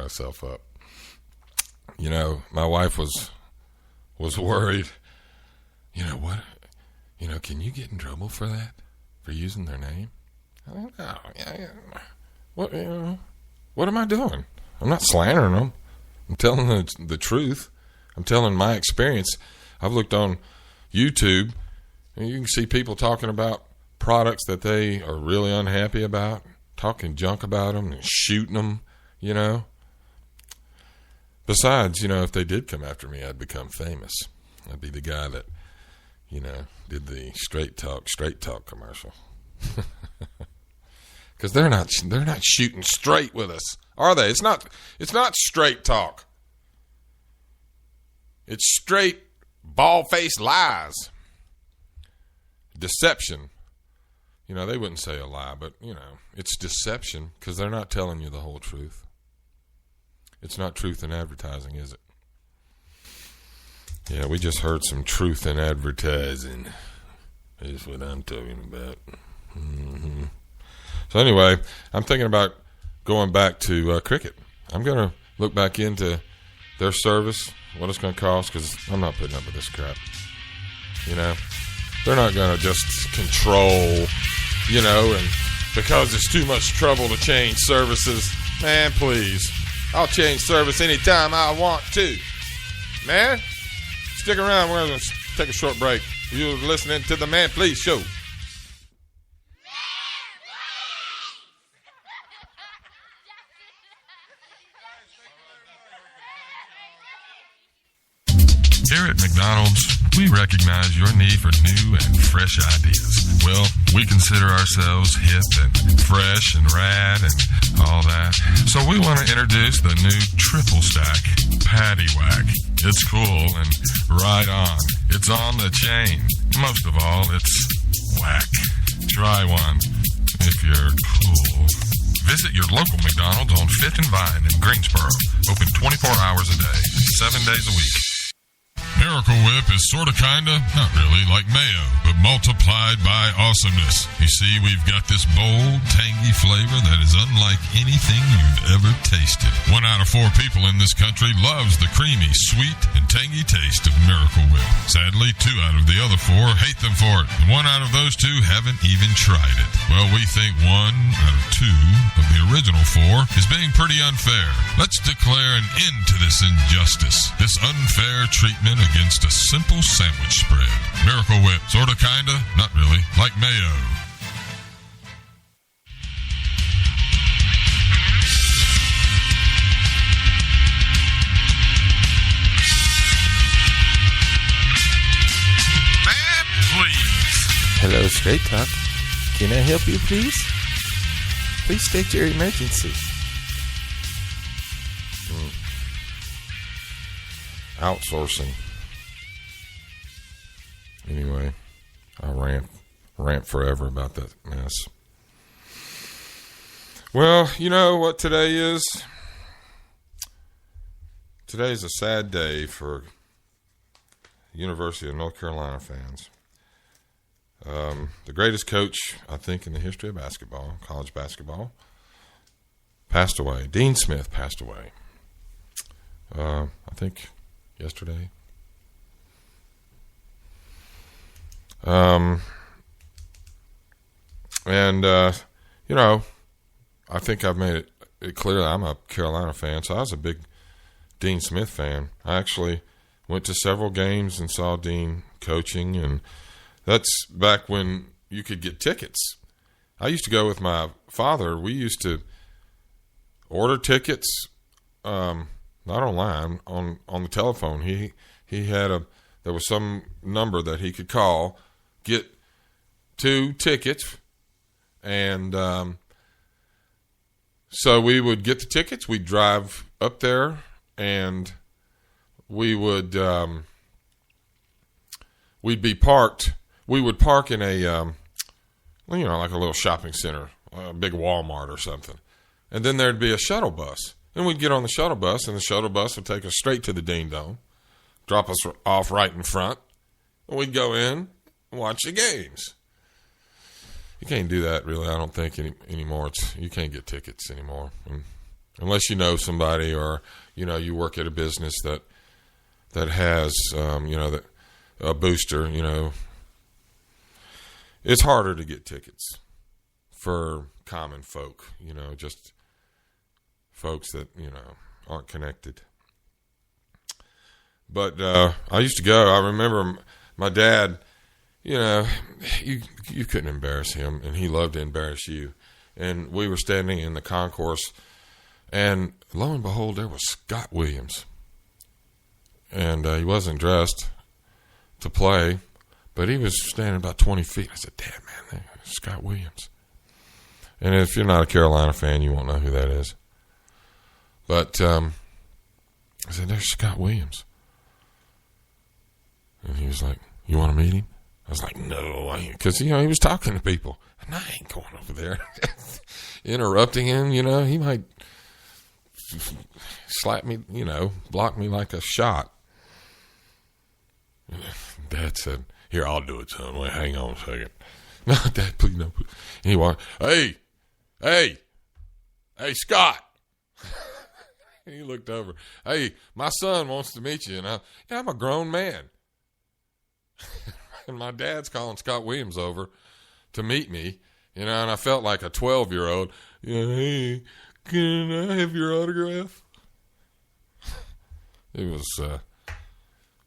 myself up. You know, my wife was worried. You know what? You know, can you get in trouble for that? For using their name? I mean, no, yeah. What, you know, what am I doing? I'm not slandering them. I'm telling the truth. I'm telling my experience. I've looked on YouTube, and you can see people talking about products that they are really unhappy about, talking junk about them and shooting them, you know. Besides, you know, if they did come after me, I'd become famous. I'd be the guy that, you know, did the straight talk commercial. Because they're not shooting straight with us, are they? It's not straight talk. It's straight bald-faced lies. Deception. You know, they wouldn't say a lie, but, you know, it's deception because they're not telling you the whole truth. It's not truth in advertising, is it? Yeah, we just heard some truth in advertising. Is what I'm talking about. Mm-hmm. So anyway, I'm thinking about going back to cricket. I'm going to look back into their service, what it's going to cost, because I'm not putting up with this crap. You know, they're not going to just control, you know, and because it's too much trouble to change services. Man, please. I'll change service anytime I want to. Man, stick around. We're going to take a short break. You're listening to the Man Please Show. Here at McDonald's, we recognize your need for new and fresh ideas. Well, we consider ourselves hip and fresh and rad and all that. So we want to introduce the new triple stack Patty Whack. It's cool and right on. It's on the chain. Most of all, it's whack. Try one if you're cool. Visit your local McDonald's on 5th and Vine in Greensboro. Open 24 hours a day, 7 days a week. Miracle Whip is sorta kinda, not really, like mayo, but multiplied by awesomeness. You see, we've got this bold, tangy flavor that is unlike anything you've ever tasted. 1 out of 4 people in this country loves the creamy, sweet, and tangy taste of Miracle Whip. Sadly, 2 out of the other 4 hate them for it, and 1 out of those 2 haven't even tried it. Well, we think 1 out of 2 of the original 4 is being pretty unfair. Let's declare an end to this injustice, this unfair treatment against a simple sandwich spread. Miracle Whip, sorta kinda, not really, like mayo. Man, please. Hello, Straight Talk. Can I help you, please? Please state your emergency. Outsourcing. Anyway, I rant forever about that mess. Well, you know what today is? Today's a sad day for University of North Carolina fans. The greatest coach, I think, in the history of basketball, college basketball, passed away. Dean Smith passed away. I think yesterday. You know, I think I've made it clear that I'm a Carolina fan, so I was a big Dean Smith fan. I actually went to several games and saw Dean coaching, and that's back when you could get tickets. I used to go with my father. We used to order tickets, not online, on the telephone. He had there was some number that he could call, get 2 tickets, and so we would get the tickets. We'd drive up there, and we would we'd be parked. We would park in a like a little shopping center, a big Walmart or something, and then there'd be a shuttle bus, and we'd get on the shuttle bus, and the shuttle bus would take us straight to the Dean Dome, drop us off right in front, and we'd go in and watch the games. You can't do that, really, I don't think, anymore. You can't get tickets anymore. And unless you know somebody or, you work at a business that has, that a booster, it's harder to get tickets for common folk, just folks that, aren't connected. But I used to go. I remember my dad, you couldn't embarrass him, and he loved to embarrass you. And we were standing in the concourse, and lo and behold, there was Scott Williams. And he wasn't dressed to play, but he was standing about 20 feet. I said, "Dad, man, there's Scott Williams." And if you're not a Carolina fan, you won't know who that is. But I said, "There's Scott Williams." And he was like, "You want to meet him?" I was like, "No," because, he was talking to people. And I ain't going over there interrupting him, he might slap me, block me like a shot. Dad said, "Here, I'll do it, son. Wait, hang on a second." "No, Dad, please, no." And he walked, hey, Scott. And he looked over. "Hey, my son wants to meet you." And I'm a grown man. And my dad's calling Scott Williams over to meet me, and I felt like a 12-year-old. "Hey, can I have your autograph?" It was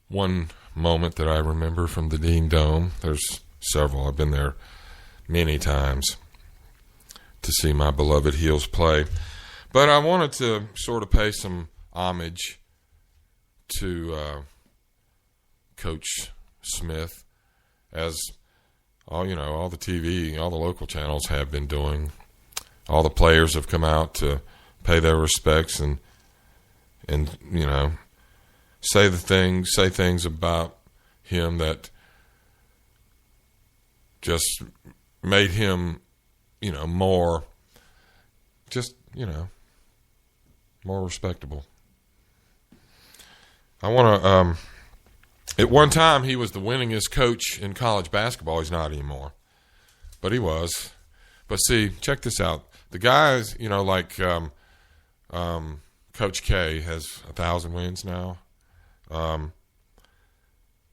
one moment that I remember from the Dean Dome. There's several. I've been there many times to see my beloved Heels play. But I wanted to sort of pay some homage to Coach Smith, as all the TV, all the local channels have been doing. All the players have come out to pay their respects and say things about him that just made him, more more respectable. I want to, at one time he was the winningest coach in college basketball. He's not anymore, but he was. But see, check this out. The guys, like Coach K has 1,000 wins now. But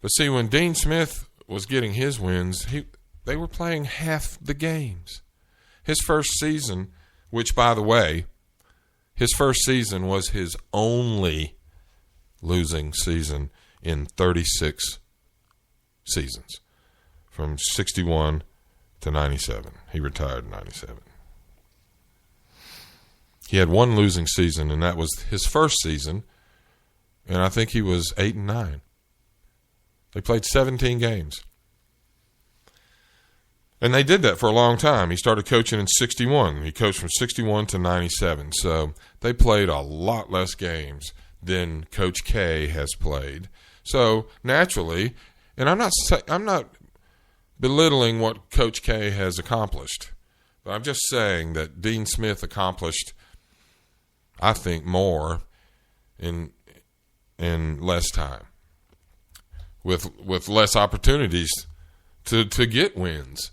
see, when Dean Smith was getting his wins, they were playing half the games. His first season, which, by the way, his first season was his only losing season in 36 seasons, from 61 to 97. He retired in 97. He had one losing season, and that was his first season, and I think he was 8-9. They played 17 games. And they did that for a long time. He started coaching in 61. He coached from 61 to 97. So they played a lot less games than Coach K has played. So naturally, and I'm not belittling what Coach K has accomplished, but I'm just saying that Dean Smith accomplished, I think, more in less time, with less opportunities to get wins.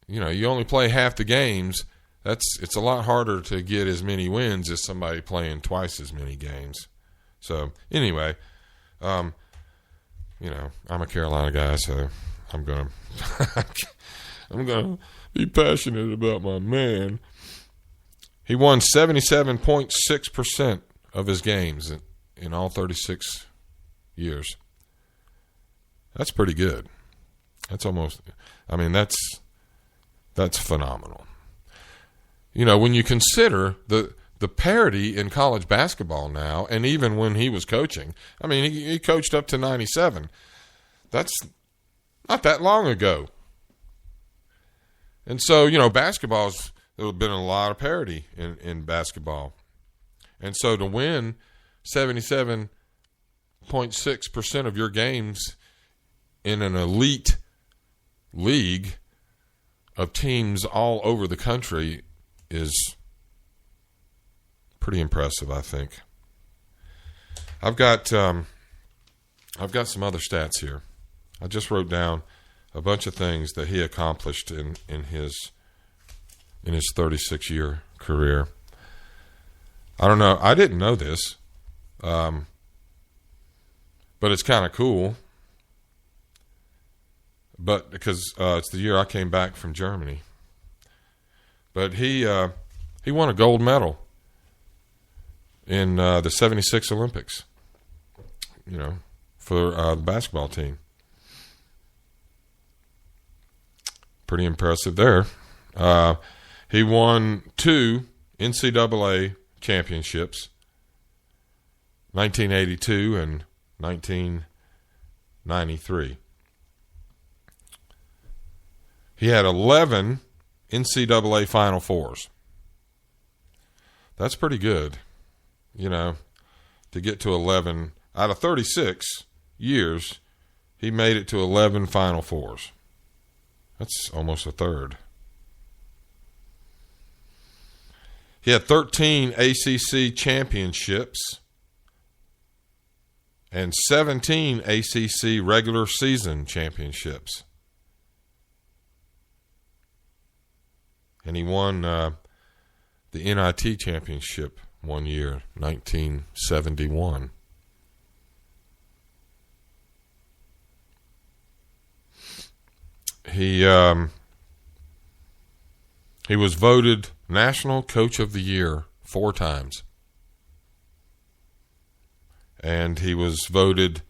You only play half the games. It's a lot harder to get as many wins as somebody playing twice as many games. So anyway, I'm a Carolina guy, so I'm gonna be passionate about my man. He won 77.6% of his games in all 36 years. That's pretty good. That's phenomenal. When you consider the parity in college basketball now, and even when he was coaching, he coached up to 97. That's not that long ago. And so, basketball's, there's been a lot of parity in basketball. And so to win 77.6% of your games in an elite league of teams all over the country is pretty impressive, I think. I've got some other stats here. I just wrote down a bunch of things that he accomplished in his 36-year career. I don't know. I didn't know this, but it's kind of cool. But because it's the year I came back from Germany. But he won a gold medal in the '76 Olympics. For the basketball team. Pretty impressive there. He won 2 NCAA championships, 1982 and 1993. He had 11 NCAA Final Fours. That's pretty good, to get to 11. Out of 36 years, he made it to 11 Final Fours. That's almost a third. He had 13 ACC championships and 17 ACC regular season championships. And he won the NIT championship one year, 1971. He was voted National Coach of the Year 4 times. And he was voted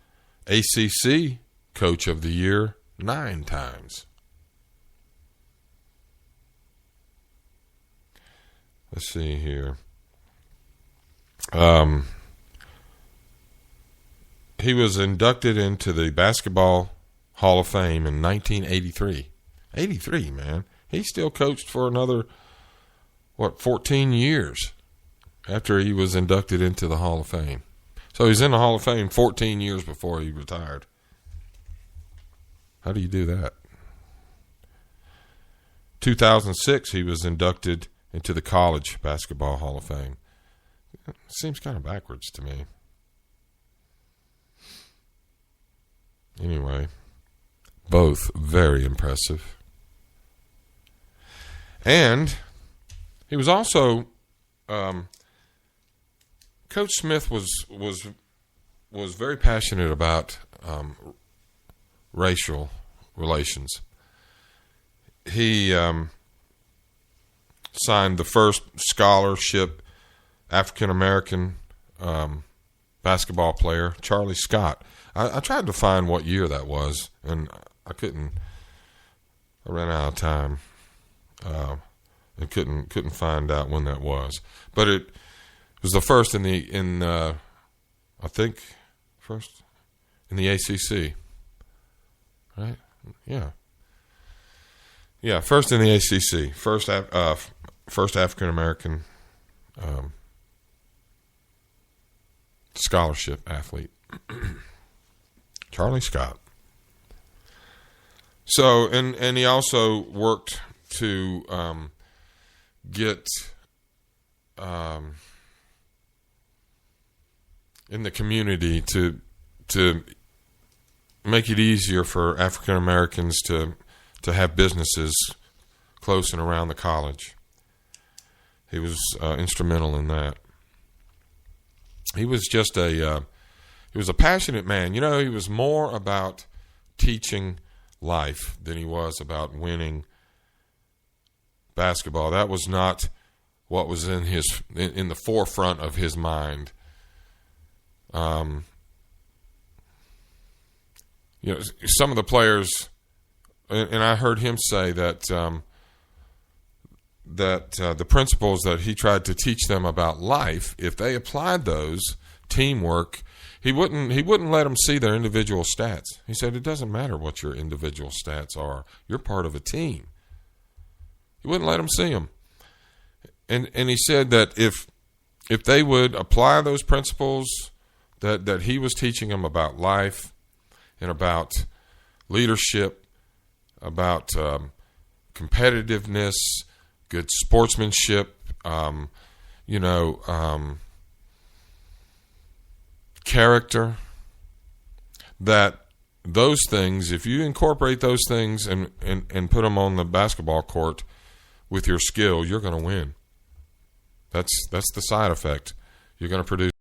ACC Coach of the Year 9 times. Let's see here. He was inducted into the Basketball Hall of Fame in 1983. 83, man. He still coached for another, 14 years after he was inducted into the Hall of Fame. So he's in the Hall of Fame 14 years before he retired. How do you do that? 2006, he was inducted into the College Basketball Hall of Fame. It seems kind of backwards to me. Anyway, both very impressive. And he was also Coach Smith was very passionate about racial relations. He signed the first scholarship African American basketball player, Charlie Scott. I tried to find what year that was, and I couldn't. I ran out of time. And couldn't find out when that was, but it was the first in the ACC, right? Yeah, first in the ACC, first African American scholarship athlete, Charlie Scott. So and he also worked to get in the community to make it easier for African Americans to have businesses close and around the college. He was instrumental in that. He was just he was a passionate man. He was more about teaching life than he was about winning basketball. That was not what was in the forefront of his mind. Some of the players, and I heard him say that the principles that he tried to teach them about life, if they applied those, teamwork, he wouldn't let them see their individual stats. He said it doesn't matter what your individual stats are. You're part of a team. He wouldn't let them see them. And he said that if they would apply those principles that he was teaching them about life and about leadership, about competitiveness, good sportsmanship, character, that those things, if you incorporate those things and put them on the basketball court with your skill, you're going to win. That's the side effect You're going to produce